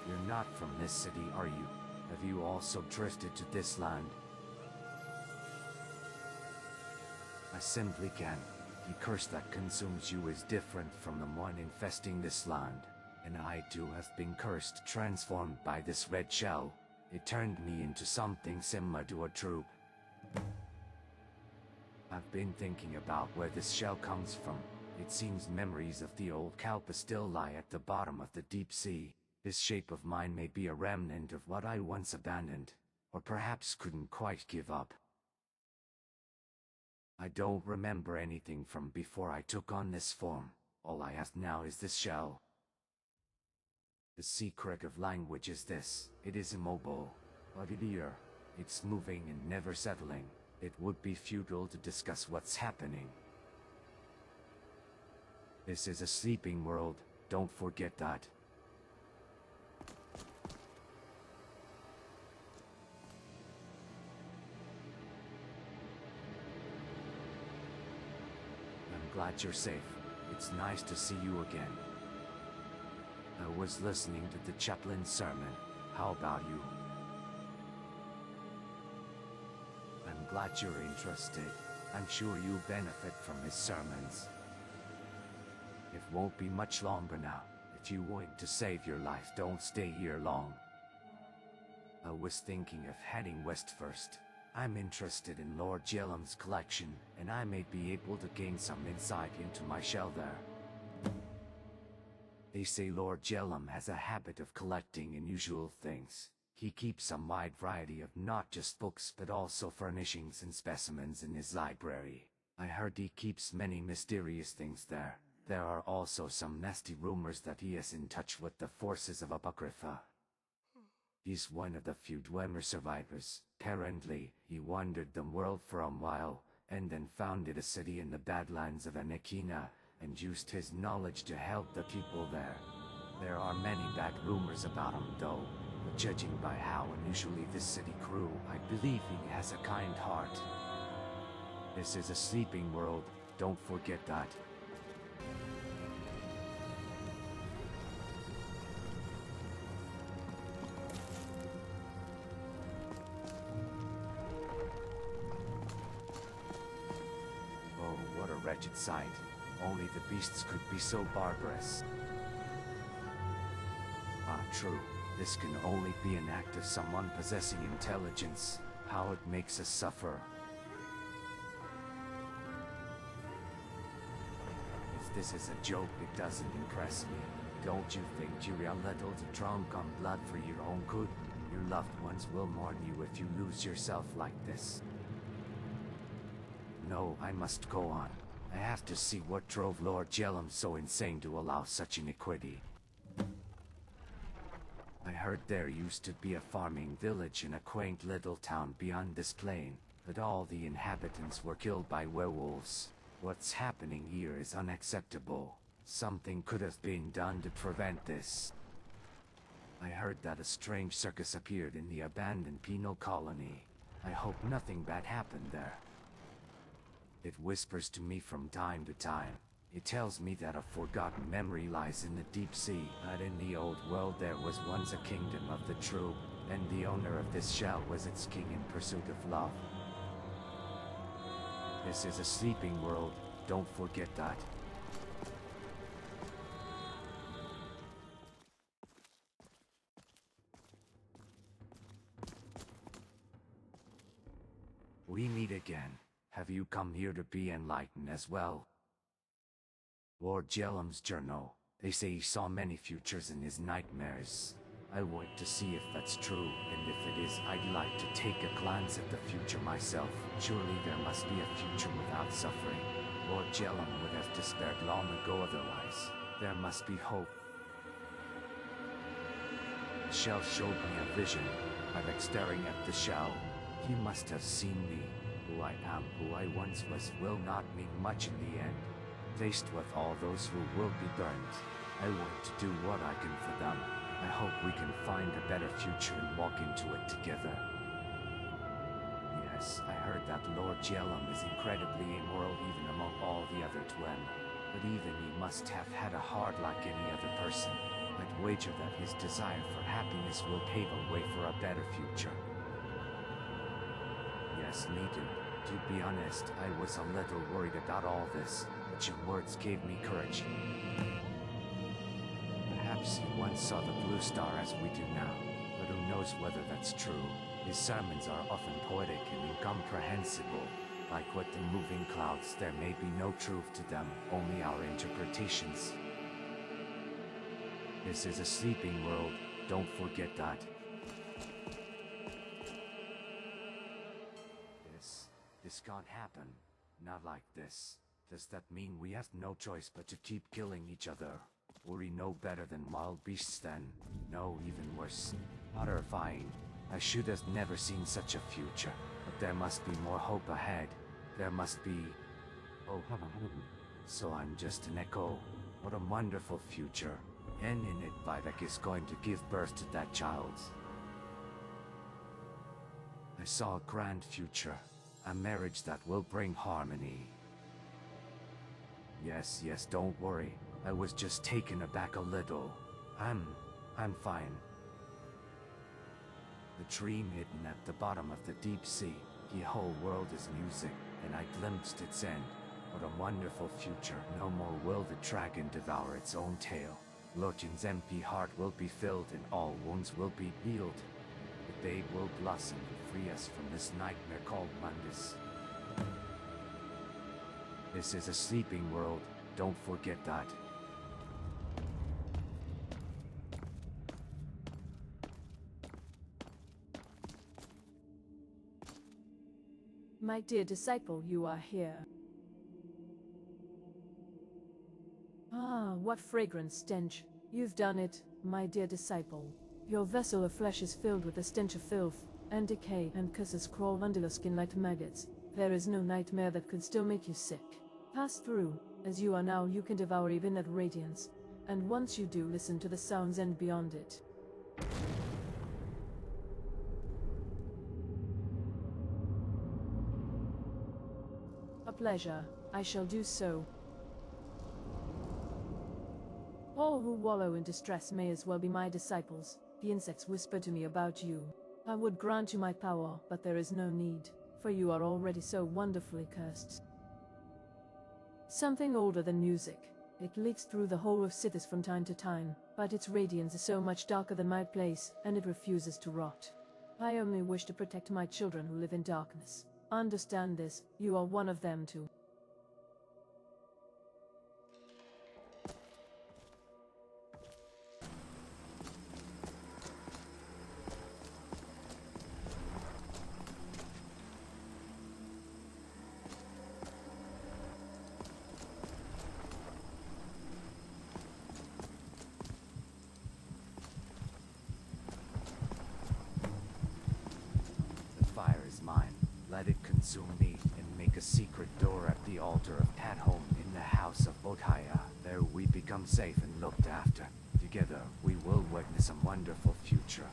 You're not from this city, are you? Have you also drifted to this land? I simply can't. The curse that consumes you is different from the one infesting this land. And I too have been cursed, transformed by this red shell. It turned me into something similar to a troop. I've been thinking about where this shell comes from. It seems memories of the old Kalpa still lie at the bottom of the deep sea. This shape of mine may be a remnant of what I once abandoned, or perhaps couldn't quite give up. I don't remember anything from before I took on this form. All I have now is this shell. The secret of language is this: it is immobile, but it's moving and never settling. It would be futile to discuss what's happening. This is a sleeping world, don't forget that. I'm glad you're safe. It's nice to see you again. I was listening to the chaplain's sermon. How about you? I'm glad you're interested. I'm sure you'll benefit from his sermons. It won't be much longer now. If you want to save your life, don't stay here long. I was thinking of heading west first. I'm interested in Lord Jellam's collection, and I may be able to gain some insight into my shell there. They say Lord Jellam has a habit of collecting unusual things. He keeps a wide variety of not just books but also furnishings and specimens in his library. I heard he keeps many mysterious things there. There are also some nasty rumors that he is in touch with the forces of Apocrypha. He's one of the few Dwemer survivors. Apparently, he wandered the world for a while, and then founded a city in the Badlands of Anakina, and used his knowledge to help the people there. There are many bad rumors about him though, but judging by how unusually this city grew, I believe he has a kind heart. This is a sleeping world, don't forget that. Oh, what a wretched sight. Only the beasts could be so barbarous. Ah, true. This can only be an act of someone possessing intelligence. How it makes us suffer. If this is a joke, it doesn't impress me. Don't you think you're a little too drunk on blood for your own good? Your loved ones will mourn you if you lose yourself like this. No, I must go on. I have to see what drove Lord Jellam so insane to allow such iniquity. I heard there used to be a farming village in a quaint little town beyond this plain, but all the inhabitants were killed by werewolves. What's happening here is unacceptable. Something could have been done to prevent this. I heard that a strange circus appeared in the abandoned penal colony. I hope nothing bad happened there. It whispers to me from time to time. It tells me that a forgotten memory lies in the deep sea. But in the old world there was once a kingdom of the true, and the owner of this shell was its king in pursuit of love. This is a sleeping world, don't forget that. We meet again. Have you come here to be enlightened as well? Lord Jellam's journal. They say he saw many futures in his nightmares. I want to see if that's true, and if it is, I'd like to take a glance at the future myself. Surely there must be a future without suffering. Lord Jellam would have despaired long ago otherwise. There must be hope. The shell showed me a vision. I was staring at the shell. He must have seen me. Who I am, who I once was, will not mean much in the end. Faced with all those who will be burnt, I want to do what I can for them. I hope we can find a better future and walk into it together. Yes, I heard that Lord Jellam is incredibly immoral even among all the other Dwemer. But even he must have had a heart like any other person. But wager that his desire for happiness will pave a way for a better future. Yes, me too. To be honest, I was a little worried about all this, but your words gave me courage. Perhaps you once saw the blue star as we do now, but who knows whether that's true. His sermons are often poetic and incomprehensible. Like what the moving clouds, there may be no truth to them, only our interpretations. This is a sleeping world, don't forget that. This can't happen. Not like this. Does that mean we have no choice but to keep killing each other? Were we no better than wild beasts then? No, even worse. Horrifying. I should have never seen such a future. But there must be more hope ahead. There must be... Oh, so I'm just an echo. What a wonderful future. And in it, Vivek is going to give birth to that child. I saw a grand future. A marriage that will bring harmony. Yes, don't worry. I was just taken aback a little. I'm fine. The dream hidden at the bottom of the deep sea. The whole world is music, and I glimpsed its end. What a wonderful future. No more will the dragon devour its own tail. Lochin's empty heart will be filled and all wounds will be healed. The babe will blossom and free us from this nightmare called Mundus. This is a sleeping world, don't forget that. My dear disciple, you are here. Ah, what fragrant stench. You've done it, my dear disciple. Your vessel of flesh is filled with the stench of filth, and decay, and curses crawl under your skin like maggots. There is no nightmare that could still make you sick. Pass through. As you are now, you can devour even that radiance. And once you do, listen to the sounds and beyond it. A pleasure. I shall do so. All who wallow in distress may as well be my disciples. The insects whisper to me about you. I would grant you my power, but there is no need, for you are already so wonderfully cursed. Something older than music. It leaks through the whole of cities from time to time, but its radiance is so much darker than my place, and it refuses to rot. I only wish to protect my children who live in darkness. Understand this, you are one of them too. Let it consume me, and make a secret door at the altar of Tathome in the house of Bodhaya. There we become safe and looked after. Together, we will witness a wonderful future.